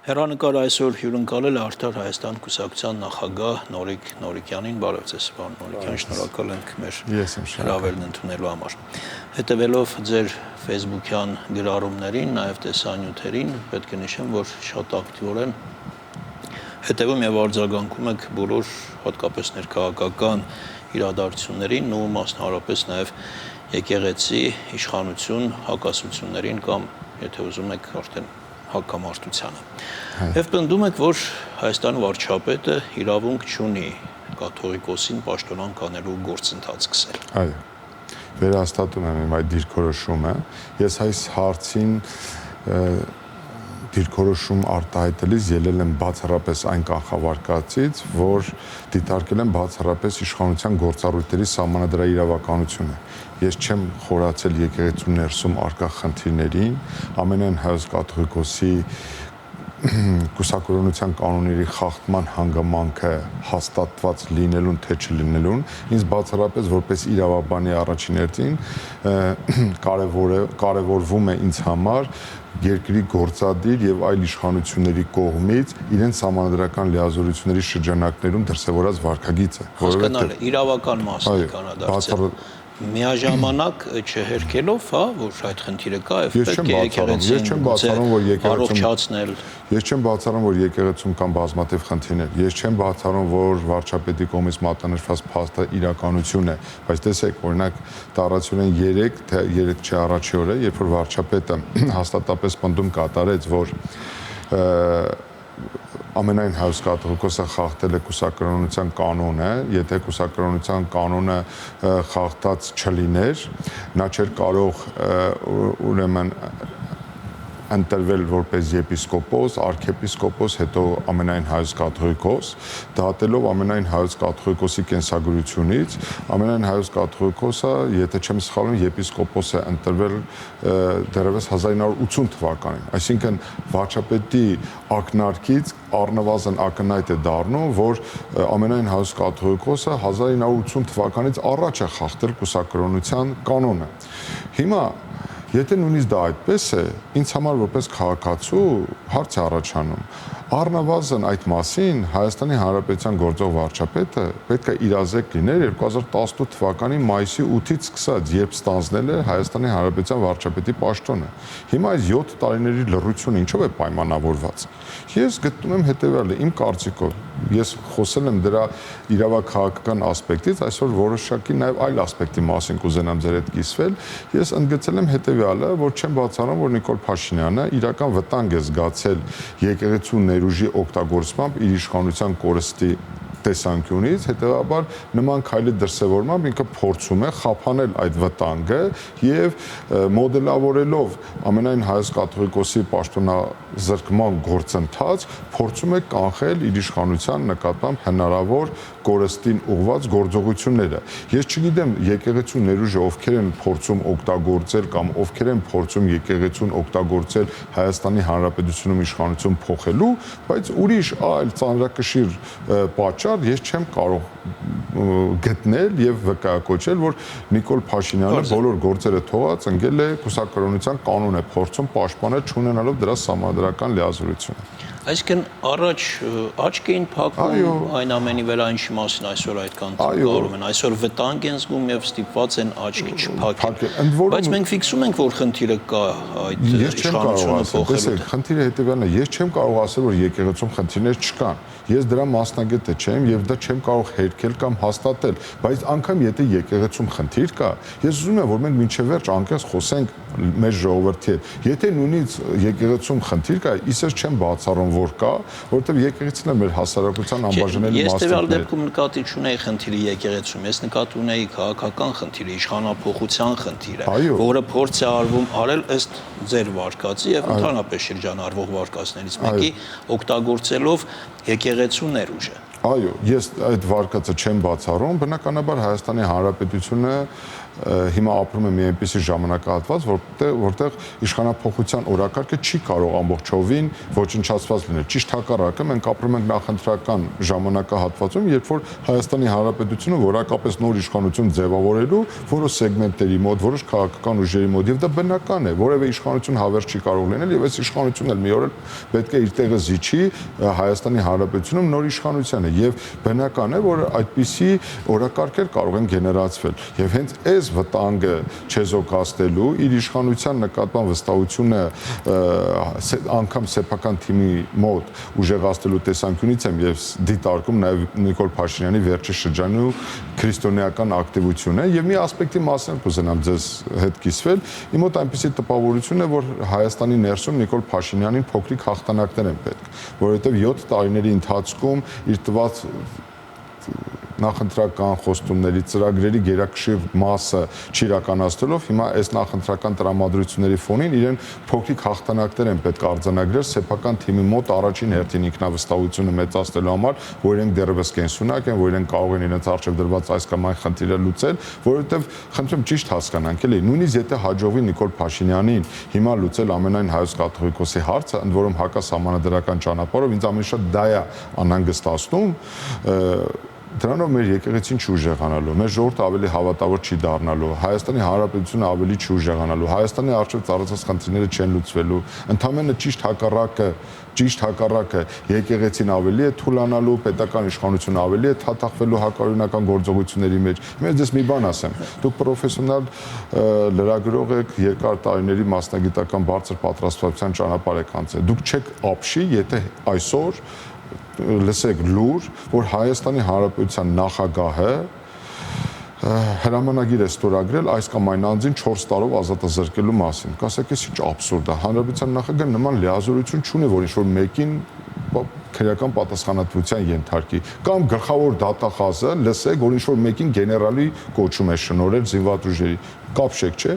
Հեռանկար այսօր հյուրընկալել է Արդար Հայաստան կուսակցության նախագահ Նորիկ Նորիկյանին, բարև ձեզ, պարոն Նորիկյան, շնորհակալ ենք մեր հրավերն ընդունելու համար։ Հետևելով ձեր Facebook-յան գրառումներին, նաև տեսանյութերին, պետք է նշեմ, որ շատ ակտիվորեն հետևում եւ արձագանքում եք բոլոր հատկապես ներքաղաքական իրադարձություններին ու մասնավորապես նաև եկեղեցի, իշխանություն, հակասություններին կամ եթե ուզում եք արդեն հակամարտությանը։ Եվ պնդում եք, որ Հայաստանի վարչապետը իրավունք չունի կաթողիկոսին պաշտոնանկ անելու գործընթաց սկսել։ Այո, վերահաստատում եմ իմ այդ դիրքորոշումը։ Ես այս հարցին դիրքորոշում արտահայտելիս ելել եմ բացառապես այն կանխավարկածից, որ դիտարկել եմ բացառապես իշխանության գործառույթների սահմանադրաիրավականությունը։ Ես չեմ խորացել եկեղեցու ներսում առկա խնդիրներին, ամենայն հայոց կաթողիկոսի կուսակրոնության կանոնների խախտման հանգամանքը հաստատված լինելուն թե չլինելուն, ինձ բացառապես որպես իրավաբանի առաջին հերթին կարևորվում է ինձ համար երկրի գործադիր եւ այլ իշխանությունների կողմից իրենց համանդրական լիազորությունների շրջանակներում դրսևորած վարքագիծը, որովհետեւ իրավական մասն է կանադարձել միաժամանակ չհերքելով, հա, որ այդ խնդիրը կա, պետք է եկեղեցին առողջացնել։ Ես չեմ բացառում, որ եկեղեցում կան բազմաթիվ խնդիրներ։ Ես չեմ բացառում, որ վարչապետի կողմից մատնանշված փաստը իրականություն է, բայց տեսեք, օրինակ, տառացիորեն 3 թե 3 չի առաջի օրը, երբ որ վարչապետը հաստատապես պնդում կատարեց, որ ամենայն հայոց կաթողիկոսը խախտել է կուսակրոնության կանոնը, եթե կուսակրոնության կանոնը խախտած չլիներ, նա չէր կարող ուրեմն ընտրվել որպես եպիսկոպոս, արքեպիսկոպոս, հետո ամենայն հայոց կաթողիկոս, դատելով ամենայն հայոց կաթողիկոսի կենսագրությունից, ամենայն հայոց կաթողիկոսը, եթե չեմ սխալվում, եպիսկոպոս է ընտրվել դեռևս 1980 թվականին, այսինքն վարչապետի ակնարկից առնվազն ակնհայտ է դառնում, որ ամենայն հայոց կաթողիկոսը 1980 թվականից առաջ է խախտել կուսակրոնության կանոնը։ Հիմա եթե նույնիսկ դա այդպես է, ինձ համար որպես քաղաքացու հարց է առաջանում, առնվազն այդ մասին Հայաստանի Հանրապետության գործող վարչապետը պետք է իրազեկ լիներ 2018 թվականի մայիսի 8-ից սկսած, երբ ստանձնել է Հայաստանի Հանրապետության վարչապետի պաշտոնը։ Հիմա այս 7 տարիների լռությունը ինչով է պայմանավորված։ Ես գտնում եմ հետևյալը, իմ կարծիքով, ես խոսել եմ դրա իրավաքաղաքական ասպեկտից, այսօր որոշակի նաև այլ ասպեկտի մասին կուզենամ ձեր հետ կիսվել, ես ընդգծել եմ հետևյալը, որ չեմ բացառում, որ Նիկոլ Փաշինյանը իրական վտանգ է զգացել եկեղեցու ներուժի օգտագործմամբ իր իշխանության կորստի տեսանկյունից, հետևաբար նման քայլի դրսևորմամբ ինքը փորձում է խափանել այդ վտանգը եւ մոդելավորելով ամենայն հայոց կաթողիկոսի պաշտոնազրկման գործընթաց փորձում է կանխել իր իշխանության նկատմամբ հնարավոր կորստին ուղղված գործողությունները։ Ես չգիտեմ եկեղեցու ներուժը ովքեր են փորձում օգտագործել կամ ովքեր են փորձում եկեղեցուն օգտագործել Հայաստանի Հանրապետությունում իշխանություն փոխելու, բայց ուրիշ այլ ծանրակշիռ պատճառ ես չեմ կարող գտնել եւ վկայակոչել, որ Նիկոլ Փաշինյանը բոլոր գործերը թողած ընկել է կուսակրոնության կանոն է փորձում պաշտպանել չունենալով դրա համադրական լիազորությունը։ Այսինքն առաջ աչք էին փակում այն ամենի վրա, ինչի մասին այսօր այդքան տալում են, այսօր վտանգ են զգում եւ ստիպված են աչքի չփակել։ Բայց մենք ֆիքսում ենք, որ խնդիրը կա այդ իշխանությունը փոխելու։ Խնդիրը հետեւյալն է, ես չեմ կարող ասել, որ եկեղեցում խնդիրներ չկան։ Ես դրա մասնագետը չեմ եւ դա չեմ կարող հերքել կամ հաստատել, բայց անգամ եթե եկեղեցում խնդիր կա, ես ուզում եմ, որ մենք մինչև վերջ անկեղծ խոսենք մեր ժողովրդի հետ։ Եթե նույնիսկ եկեղեցում խնդիր կա, իսկս չեմ բացառում, որ կա, որովհետև եկեղեցին է մեր հասարակության անբաժանելի մասն է։ Ես տվյալ դեպքում նկատի չունեի խնդիրի եկեղեցում, ես նկատի ունեի քաղաքական խնդիրը, իշխանափոխության խնդիրը, որը փորձ է արել ըստ ձեր վարկածի եւ ընդհանրապես շրջանառվող վարկածներից մեկի օգտագործելով եկեղեցու ներուժը։ Այո, ես այդ վարկածը չեմ բացառում, բնականաբար Հայաստանի Հանրապետությունը հիմա ապրում է մի այնպիսի ժամանակահատված, որտեղ իշխանափոխության օրակարգը չի կարող ամբողջովին ոչնչացված լինել։ Ճիշտ հակառակը, մենք ապրում ենք նախընտրական ժամանակահատվածում, երբ որ Հայաստանի Հանրապետությունը որակապես նոր իշխանություն ձևավորելու որոշ սեգմենտների մոտ, որոշ քաղաքական ուժերի մոտ, եւ դա բնական է, որևէ իշխանություն հավերժ չի կարող լինել, եւ այս իշխանությունն էլ մի օր պետք է իր տեղը զիջի Հայաստանի Հանրապետությունում նոր իշխանությանը, եւ բնական է, որ այդպիսի օրակարգեր կարող են գեներացվել, եւ հենց այս վտանգը չեզոքացնելու իր իշխանության նկատմամբ վստահությունը անգամ սեփական թիմի մոտ ուժեղացնելու տեսանկյունից եմ եւ դիտարկում նաեւ Նիկոլ Փաշինյանի վերջի շրջանի քրիստոնեական ակտիվությունը եւ մի ասպեկտի մասին կուզենամ ձեզ հետ կիսվել։ Իմ մոտ այնպիսի տպավորություն է, որ Հայաստանի ներսում Նիկոլ Փաշինյանին փոքրիկ հաղթանակներ են պետք, որովհետեւ 7 տարիների ընթացքում իր տված նախընտրական խոստումների ծրագրերի գերակշիռ մասը չիրականացնելով հիմա այս նախընտրական տրամադրությունների ֆոնին իրեն փոքրիկ հաղթանակներ են պետք արձանագրել սեփական թիմի մոտ առաջին հերթին ինքնավստահությունը մեծացնելու համար, որ իրենք դեռևս կենսունակ են, որ իրենք կարող են իրենց առջև դրված այս կամ այն խնդիրը լուծել, որովհետև խնդրեմ ճիշտ հասկանանք, էլի, նույնիսկ եթե հաջողվի Նիկոլ Փաշինյանին հիմա լուծել ամենայն հայոց կաթողիկոսի հարցը, ընդ որում հակասահմանադրական ճանապարհով, ինձ ամենից շատ դա է անհանգստացնում, դրանով մեր եկեղեցին չի ուժեղանալու, մեր ժողովուրդը ավելի հավատավոր չի դառնալու, Հայաստանի Հանրապետությունը ավելի չի ուժեղանալու, Հայաստանի առջև ծառացած խնդիրները չեն լուծվելու, ընդհանրապես ճիշտ հակառակը եկեղեցին ավելի է թուլանալու, պետական իշխանությունը ավելի է թաթախվելու հակառակորոնական գործողությունների մեջ։ Ես ձեզ մի բան ասեմ, դուք պրոֆեսիոնալ լրագրող եք, երկար տարիների մասնագիտական բարձր պատրաստվածության ճանապարհ եք անցել։ Դուք չեք ապշի, եթե այսօր լսեք լուր, որ Հայաստանի Հանրապետության նախագահը հրամանագիր է ստորագրել այս կամ այն անձին 4 տարով ազատազրկելու մասին։ Կասեք, էս ինչ աբսուրդ է։ Հանրապետության նախագահը նման լիազորություն չունի, որ ինչ-որ մեկին քրեական պատասխանատվության ենթարկի, կամ գլխավոր դատախազը լսեք, որ ինչ-որ մեկին գեներալի կոչում է շնորհել զինված ուժերի։ Կապշեք, չէ՞։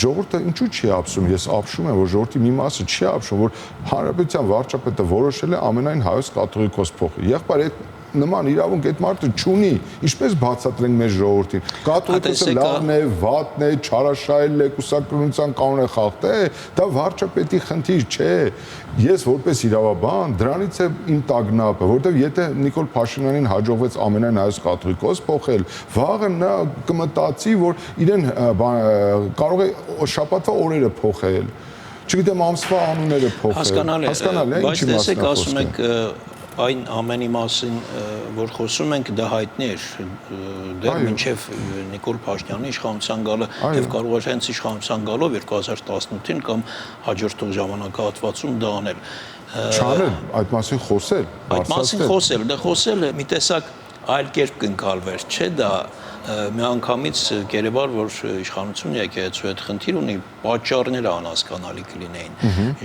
Ժողովուրդը ինչու չի ապշում։ Ես ապշում եմ, որ ժողովրդի մի մասը չի ապշում, որ հանրապետության վարչապետը որոշել է ամենայն հայոց կաթողիկոս փոխի։ Եղբայր, այդ նման իրավունք այդ մարդը չունի։ Ինչպես բացատրենք մեր ժողովրդին։ Կաթողիկոսը լավն է, վատն է, չարաշահելն է, կուսակրոնության կանոն է խախտել, դա վարչապետի խնդիր չէ։ Ես որպես իրավաբան դրանից է իմ տագնապը, որովհետև եթե Նիկոլ Փաշինյանին հաջողվեց ամենայն հայոց կաթողիկոս փոխել, վաղը նա կմտածի, որ իրեն կարող է շաբաթվա օրերը փոխել, չգիտեմ ամսվա անունները փոխել։ Հասկանալի է, բայց տեսեք, ասում եք այն ամենի մասին, որ խոսում ենք, դա հայտնի էր դեռ մինչև Նիկոլ Փաշինյանի իշխանության գալը եւ կարող էր հենց իշխանության գալով 2018-ին կամ հաջորդող ժամանակահատվածում դա անել։ Չանել, այդ մասին խոսել։ Այդ մասին խոսել, դա խոսելը մի տեսակ այլ կերպ կընկալվեր, չէ՞ դա միանգամից կերևար, որ իշխանությունը եկեղեցու հետ խնդիր ունի, պատճառները անհասկանալի կլինեին։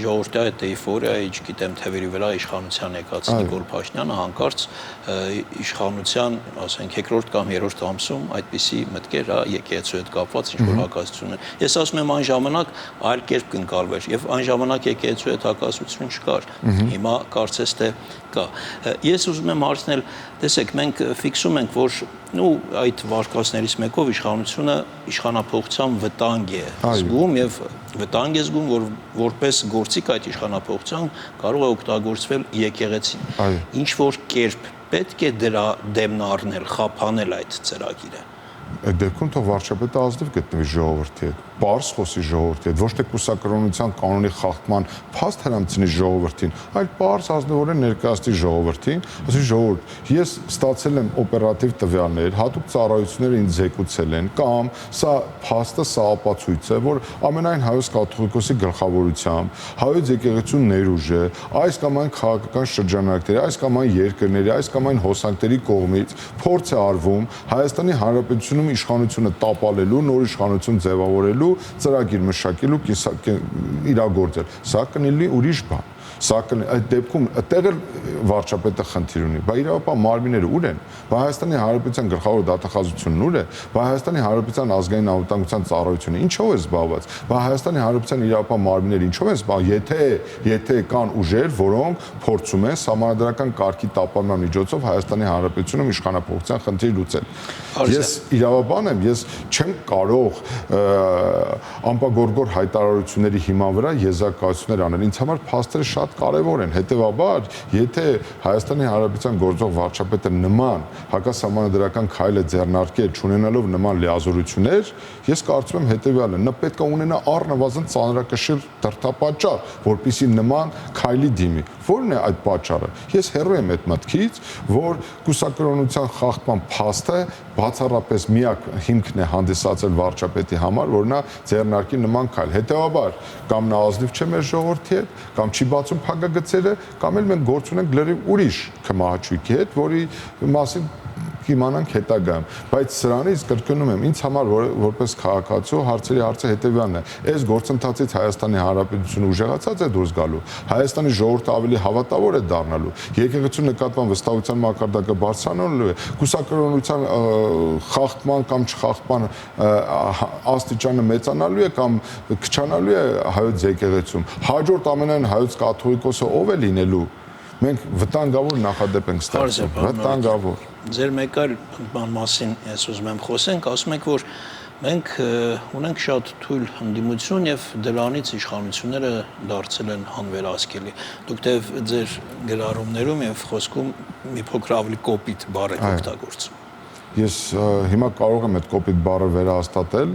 Ժողովրդի այդ էյֆորիայի, չգիտեմ, թևերի վրա իշխանության եկած Նիկոլ Փաշինյանը հանկարծ իշխանության, ասենք, երկրորդ կամ երրորդ ամսում այդպիսի մտքեր եկեղեցու հետ կապված ինչ-որ հակասություն են։ Ես ասում եմ, այն ժամանակ այլ կերպ կընկալվեր, եւ այն ժամանակ եկեղեցու հետ հակասություն չկար։ Հիմա կարծես թե կա։ Ես ուզում եմ հարցնել, տեսեք, մենք ֆիքսում ենք, որ այդ վարկածներից մեկով իշխանությունը իշխանափոխության վտանգ է զգում եւ վտանգ է զգում, որ որպես գործիք այդ իշխանափոխության կարող է օգտագործվել եկեղեցին։ Ինչ որ կերպ պետք է դրա դեմն առնել, խափանել այդ ծրագիրը։ Այդ դեպքում թող վարչապետը ազնիվ գտնվի ժողովրդի հետ, պարզ խոսի ժողովրդի հետ, ոչ թե կուսակրոնության կանոնի խախտման փաստ հրամցնի ժողովրդին, այլ պարզ ազնվորեն ներկայացնի ժողովրդին, ասի ժողովուրդ, ես ստացել եմ օպերատիվ տվյալներ, հատուկ ծառայությունները ինձ զեկուցել են, կամ սա փաստը, սա ապացույց է, որ ամենայն հայոց կաթողիկոսի գլխավորությամբ հայոց եկեղեցու ներուժը այս կամ այն քաղաքական շրջանակների, այս կամ այն երկրների, այս կամ այն հոսանքների կողմից փորձ է արվում Հայաստանի Հանրապետությունում իշխանությունը տապալելու, նոր իշխանություն ձևավորելու ծրագիր մշակելու իրագործել։ Սա կնելի ուրիշ բան։ Սակայն այդ դեպքում այդտեղ էլ վարչապետը խնդիր ունի։ Բա իրավապահ մարմինները ուր են։ Բա Հայաստանի Հանրապետության գլխավոր դատախազությունն ուր է։ Բա Հայաստանի Հանրապետության ազգային անվտանգության ծառայությունը ինչով է զբաղված։ Բա Հայաստանի Հանրապետության իրավապահ մարմինները ինչով են զբաղված, եթե կան ուժեր, որոնք փորձում են սահմանադրական կարգի տապալման միջոցով Հայաստանի Հանրապետությունում իշխանապողության խնդիր լուծել։ Ես իրավաբան եմ, ես չեմ կարող ամպագորգոր հայտարարությունների հիման վրա եզրակացություններ անել։ Ինձ համար փաստերը շատ կարևոր են։ Հետևաբար, եթե Հայաստանի Հանրապետության գործող վարչապետը նման հակասահմանադրական քայլ է ձեռնարկել, չունենալով նման լիազորություններ, ես կարծում եմ հետևյալը՝ նա պետք է ունենա առնվազն ծանրակշիռ դրդապատճառ, որպեսզի նման քայլի դիմի։ Որն է այդ պատճառը։ Ես հեռու եմ այդ մտքից, որ կուսակրոնության խախտման փաստը բացառապես միակ հիմքն է հանդիսացել վարչապետի համար, որ նա ձեռնարկի նման քայլ։ Հետևաբար, կամ նա ազնիվ չէ մեր ժողովրդի հետ, կամ չի բացում փակագծերը, կամ էլ մենք գործ ունենք լրիվ ուրիշ քմահաճույքի հետ, որի մասին կիմանանք հետագայում։ Բայց սրանից կրկնում եմ, ինձ համար որպես քաղաքացու հարցերի հարցը հետևյալն է։ Այս գործընթացից Հայաստանի Հանրապետությունը ուժեղացած է դուրս գալու, Հայաստանի ժողովուրդը ավելի հավատավոր է դառնալու, եկեղեցու նկատմամբ վստահության մակարդակը բարձրանալու է, կուսակրոնության խախտման կամ չխախտման աստիճանը մեծանալու է կամ քչանալու է հայոց եկեղեցում։ Հաջորդ ամենայն հայոց կաթողիկոսը ով է լինելու։ Մենք վտանգավոր նախադեպ ենք ստեղծում, վտանգավոր։ Ձեր մեկ այլ բան մասին ես ուզում եմ խոսենք, ասում եք, որ մենք ունենք շատ թույլ ընդդիմություն եւ դրանից իշխանությունները դարձել են անվերահսկելի։ Դուք դեռ ձեր գրառումներում եւ խոսքում մի փոքր ավելի կոպիտ բառ եք օգտագործում։ Ես հիմա կարող եմ այդ կոպիտ բառը վերահաստատել,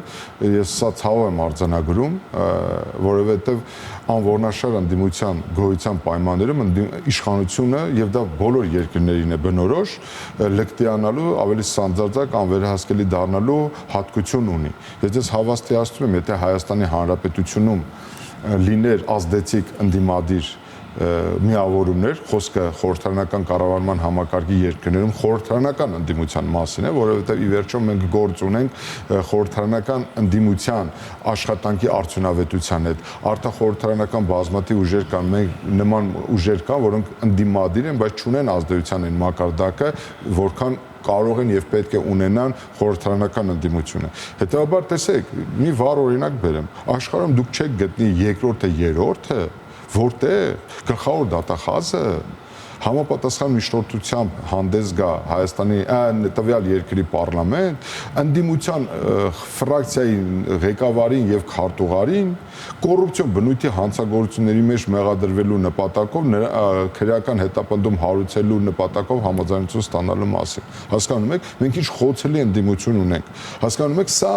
ես սա ցավ եմ արձանագրում, որովհետև անորոշ ընդդիմության գոյության պայմաններում իշխանությունը եւ դա բոլոր երկրներին է բնորոշ լկտիանալու, ավելի սանձարձակ, անվերահսկելի դառնալու հատկություն ունի։ Ես հավաստիացնում եմ, եթե Հայաստանի Հանրապետությունում լիներ ազդեցիկ ընդդիմադիր միավորումներ, խոսքը խորհրդարանական կառավարման համակարգի երկրներում խորհրդարանական ընդդիմության մասին է, որովհետև ի վերջո մենք գործ ունենք խորհրդարանական ընդդիմության աշխատանքի արդյունավետության հետ։ Արտախորհրդարանական բազմաթիվ ուժեր կան, մենք նման ուժեր կան, որոնք ընդդիմադիր են, բայց չունեն ազդեցության այն մակարդակը, որքան կարող են եւ պետք է ունենան խորհրդարանական ընդդիմությունը։ Հետեւաբար տեսեք, մի վառ օրինակ բերեմ։ Աշխարհում դուք չեք գտնի երկրորդը, երրորդը, որտեղ գլխավոր դատախազը համապատասխան միջնորդությամբ հանդես գա Հայաստանի տվյալ երկրի պարլամենտ, ընդդիմության ֆրակցիայի ղեկավարին եւ քարտուղարին կոռուպցիոն բնույթի հանցագործությունների մեջ մեղադրվելու նպատակով քրեական հետապնդում հարուցելու նպատակով համաձայնություն ստանալու մասին։ Հասկանում եք, մենք ինչ խոցելի ընդդիմություն ունենք։ Հասկանում եք, սա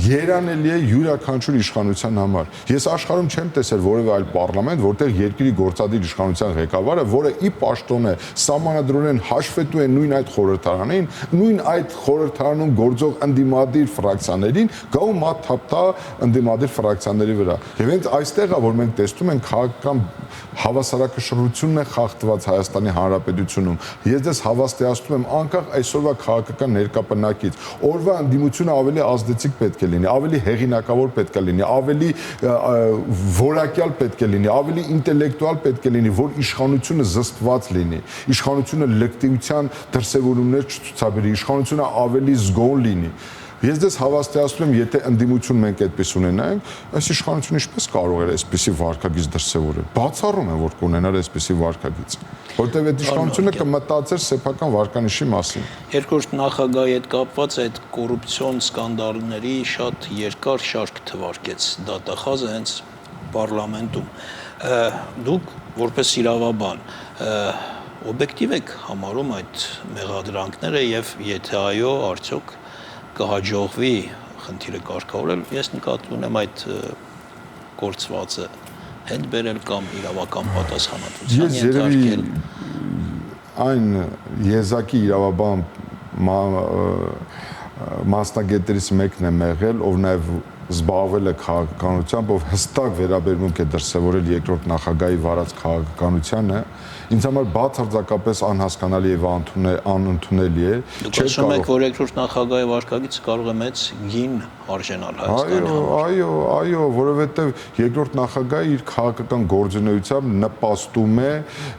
երանելի է յուրաքանչյուր իշխանության համար։ Ես աշխարհում չեմ տեսել որևէ այլ պարլամենտ, որտեղ երկրի գործադիր իշխանության ղեկավարը, որը ի պաշտոն է սահմանադրորեն հաշվետու է նույն այդ խորհրդարանին, նույն այդ խորհրդարանում գործող ընդդիմադիր ֆրակցիաներին, գա ու մատ թափտա ընդդիմադիր ֆրակցիաների վրա։ Եվ հենց այստեղ է, որ մենք տեսնում ենք քաղաքական հավասարակշռությունն է խախտված Հայաստանի Հանրապետությունում։ Ես դες հավաստիացնում եմ անկախ այսօրվա քաղաքական ներկապնակից, օրվա ընդդիմությունը ավելի ազդեցիկ պետք է լինի, ավելի հեղինակավոր պետք է լինի, ավելի որակյալ պետք է լինի, ավելի ինտելեկտուալ պետք է լինի, որ իշխանությունը զսպված լինի, իշխանությունը լկտիության դրսևորումներ չցուցաբերի, իշխանությունը ավելի զգոն լինի։ Ես դες հավաստիացնում եմ, եթե ընդդիմություն մենք այդպես ունենայինք, այս իշխանությունը ինչպես կարող էր այսպիսի վարկագիծ դրսևորել։ Բացառում եմ, որ կունենար այսպիսի վարկագիծ, որտեղ այդ իշխանությունը կմտածեր սեփական վարկանիշի մասին։ Երկրորդ նախագահի հետ կապված այդ կոռուպցիոն սկանդալների շատ երկար շարք թվարկեց դատախազը հենց պարլամենտում։ Դուք որպես իրավաբան օբյեկտիվ եք համարում այդ մեղադրանքները եւ եթե այո, արդյոք կհաջողվի խնդիրը կարգավորել, ես նկատի ունեմ այդ գործվածը հետ բերել կամ իրավական պատասխանատվության ենթարկել։ Այն եզակի իրավաբան մասնագետներից մեկն է մեղել, ով նաև զբաղվել է քաղաքականությամբ, ով հստակ վերաբերմունք է դրսևորել երկրորդ նախագահի վարած քաղաքականությանը, ինձ համար բացարձակապես անհասկանալի եւ անընդունելի է։ Դուք ասում եք, որ երկրորդ նախագահի վարկագիծը կարող է մեծ գին արժանալ Հայաստանի համար։ Այո, որովհետեւ երկրորդ նախագահը իր քաղաքական գործունեությամբ նպաստում է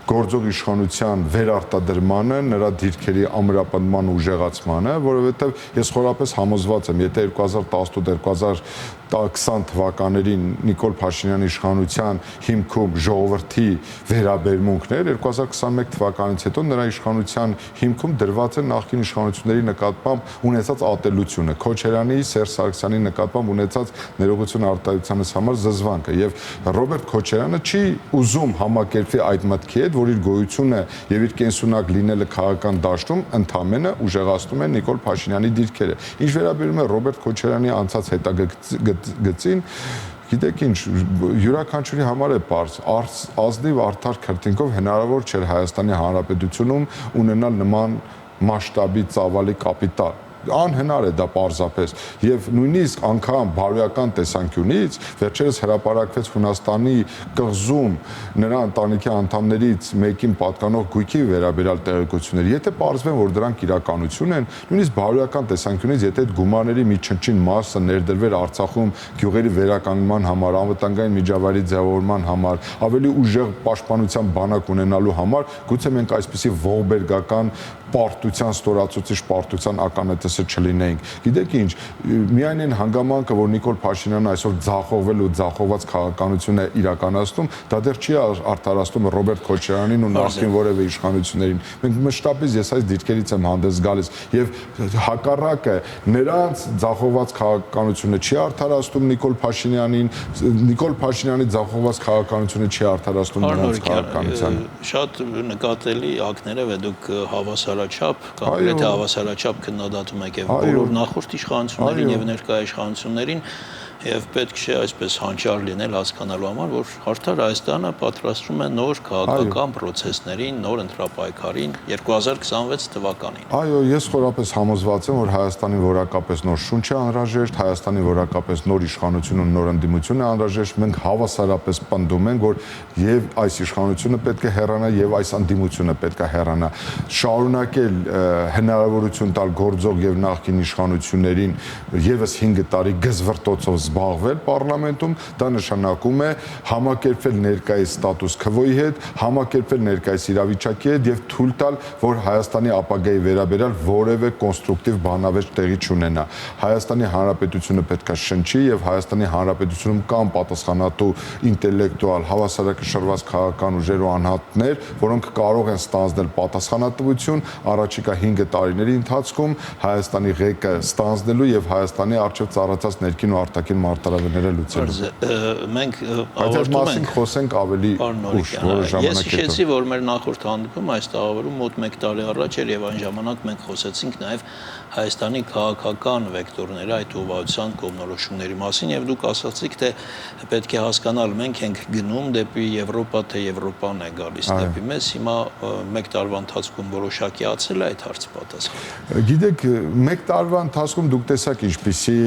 գործող իշխանության վերարտադրմանը, նրա դիրքերի ամրապնդման ուժեղացմանը, որովհետեւ ես խորապես համոզված եմ, եթե 2018-2020 թվականներին Նիկոլ Փաշինյանի իշխանության հիմքում ժողովրդի վերաբերմունքներ, 2021 թվականից հետո նրա իշխանության հիմքում դրված է նախկին իշխանությունների նկատմամբ ունեցած ատելությունը, Քոչարյանի, Սերժ Սարգսյանի նկատմամբ ունեցած ներողություն արտահայտությանս համար զզվանքը, եւ Ռոբերտ Քոչարյանը չի ուզում համակերպվի այդ մտքի հետ, որ իր գոյությունը եւ իր կենսունակ լինելը քաղաքական դաշտում ընդամենը ուժեղացնում է Նիկոլ Փաշինյանի դիրքերը։ Ինչ վերաբերում է Ռոբերտ Քոչարյանի անցած հետագծին, գիտեք ինչ, յուրաքանչյուրի համար է պարզ, ազնիվ արդար քրտինքով հնարավոր չէր Հայաստանի Հանրապետությունում ունենալ նման մասշտաբի ծավալի կապիտալ։ Անհնար է դա պարզապես եւ նույնիսկ անգամ բարոյական տեսանկյունից վերջերս հրապարակվեց Հունաստանի կղզում նրա ընտանիքի անդամներից մեկին պատկանող գույքի վերաբերյալ տեղեկություններ, եթե պարզվեն, որ դրանք իրականություն են, նույնիսկ բարոյական տեսանկյունից, եթե այդ գումարների մի չնչին մասը ներդրվեր Արցախում գյուղերի վերականգնման համար, անվտանգային միջավայրի ձևավորման համար, ավելի ուժեղ պաշտպանության բանակ ունենալու համար, գուցե մենք այսպիսի ողբերգական պարտության, ստորացուցիչ պարտության ականատեսը չլինեինք։ Գիտեք ինչ, միայն այն հանգամանքը, որ Նիկոլ Փաշինյանը այսօր ձախողվել ու ձախողված քաղաքականություն է իրականացնում, դա դեռ չի արդարացնում Ռոբերտ Քոչարյանին ու նախկին որևէ իշխանություններին։ Մենք մշտապես ես այս դիրքերից եմ հանդես գալիս եւ հակառակը նրանց ձախողված քաղաքականությունը չի արդարացնում Նիկոլ Փաշինյանին, Նիկոլ Փաշինյանի ձախողված քաղաքականությունը չի արդարացնում նրանց քաղաքականությանը։ Շատ նկատելի ակներով է դուք հավասարաչափ կամ եթե հավասարաչափ քննադատում եք եւ բոլոր նախորդ իշխանություններին եւ ներկայ իշխանություններին եւ պետք չէ այսպես հանճար լինել հասկանալու համար, որ արդար Հայաստանը պատրաստվում է նոր քաղաքական process-ներին, նոր ընտրապայքարին 2026 թվականին։ Այո, ես խորապես համոզված եմ, որ Հայաստանին որակապես նոր շունչ է անհրաժեշտ, Հայաստանի որակապես նոր իշխանություն ու նոր ընդդիմություն է անհրաժեշտ։ Մենք հավասարապես պնդում ենք, որ եւ այս իշխանությունը պետք է հեռանա եւ այս ընդդիմությունը պետք է հեռանա։ Շարունակել հնարավորություն տալ գործող եւ նախկին իշխանություններին եւս 5 տարի գզվռտոցով զբաղվել պարլամենտում, դա նշանակում է համակերպվել ներկայիս ստատուս քվոյի հետ, համակերպվել ներկայիս իրավիճակի հետ եւ թույլ տալ, որ Հայաստանի ապագայի վերաբերյալ որևէ կոնստրուկտիվ բանավեճ տեղի չունենա։ Հայաստանի Հանրապետությունը պետք է շնչի եւ Հայաստանի Հանրապետությունում կան պատասխանատու ինտելեկտուալ հավասարակշռված քաղաքական ուժեր ու անհատներ, որոնք կարող են ստանձնել պատասխանատվություն առաջիկա 5 տարիների ընթացքում Հայաստանի ղեկը ստանձնելու եւ Հայաստանի առջեւ ծառացած ներքին ու արտաքին մարտահրավերները լուծելու։ Մենք ավարտում ենք խոսենք ավելի ուշ, որը ժամանակ Ես հիշեցի, որ մեր նախորդ հանդիպումը այս տաղավարում մոտ 1 տարի առաջ էր եւ այն ժամանակ մենք խոսեցինք նաեւ Հայաստանի քաղաքական վեկտորների այդ ուղղվածության կողմնորոշումների մասին եւ դուք ասացիք, թե պետք է հասկանալ, մենք ենք գնում դեպի Եվրոպա, թե Եվրոպան է գալիս դեպի մեզ։ Հիմա 1 տարվա ընթացքում որոշակի ացել է այդ հարցի պատասխանը։ Գիտեք, 1 տարվա ընթացքում դուք տեսաք ինչպիսի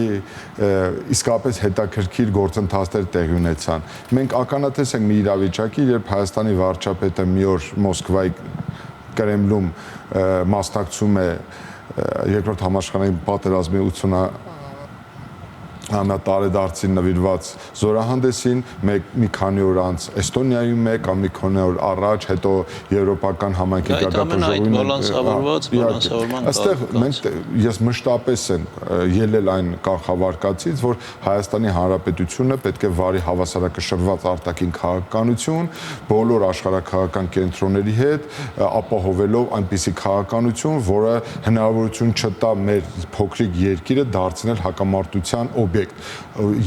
իսկապես հետաքրքիր գործընթացներ տեղի ունեցան։ Մենք ականատես ենք մի իրավիճակի, երբ Հայաստանի վարչապետը մի օր Մոսկվայի Կրեմլում մասնակցում է երկրորդ համաշխարհային պատերազմի 80-ամյա նվիրված զորահանդեսին, մի քանի օր անց Էստոնիայում է, կամ մի քանի օր առաջ, հետո Եվրոպական համայնքի գագաթնաժողովին։ Այստեղ մենք ես մշտապես եմ ելել այն կանխավարկածից, որ Հայաստանի Հանրապետությունը պետք է վարի հավասարակշռված արտաքին քաղաքականություն, բոլոր աշխարհաքաղաքական կենտրոնների հետ, ապահովելով այնպիսի քաղաքականություն, որը հնարավորություն չտա մեր փոքրիկ երկիրը դարձնել հակամարտության օբյեկտ։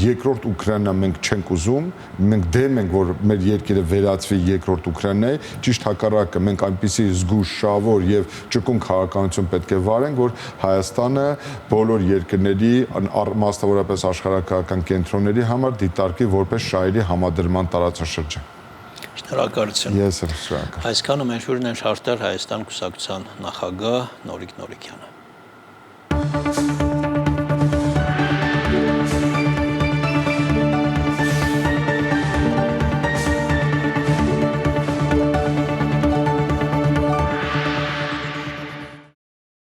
Երկրորդ Ուկրաինա մենք չենք ուզում, մենք դեմ ենք, որ մեր երկիրը վերածվի երկրորդ Ուկրաինայի, ճիշտ հակառակը, մենք այնպիսի զգուշ, շահավոր եւ ճկուն քաղաքականություն պետք է վարենք, որ Հայաստանը բոլոր երկրների, մասնավորապես աշխարհաքաղաքական կենտրոնների համար դիտարկի որպես շահերի համադրման տարածաշրջան։ Շնորհակալություն։ Ես շնորհակալ։ Այսքանը մեր հյուրն էր Արդար Հայաստան կուսակցության նախագահ Նորիկ Նորիկյանը։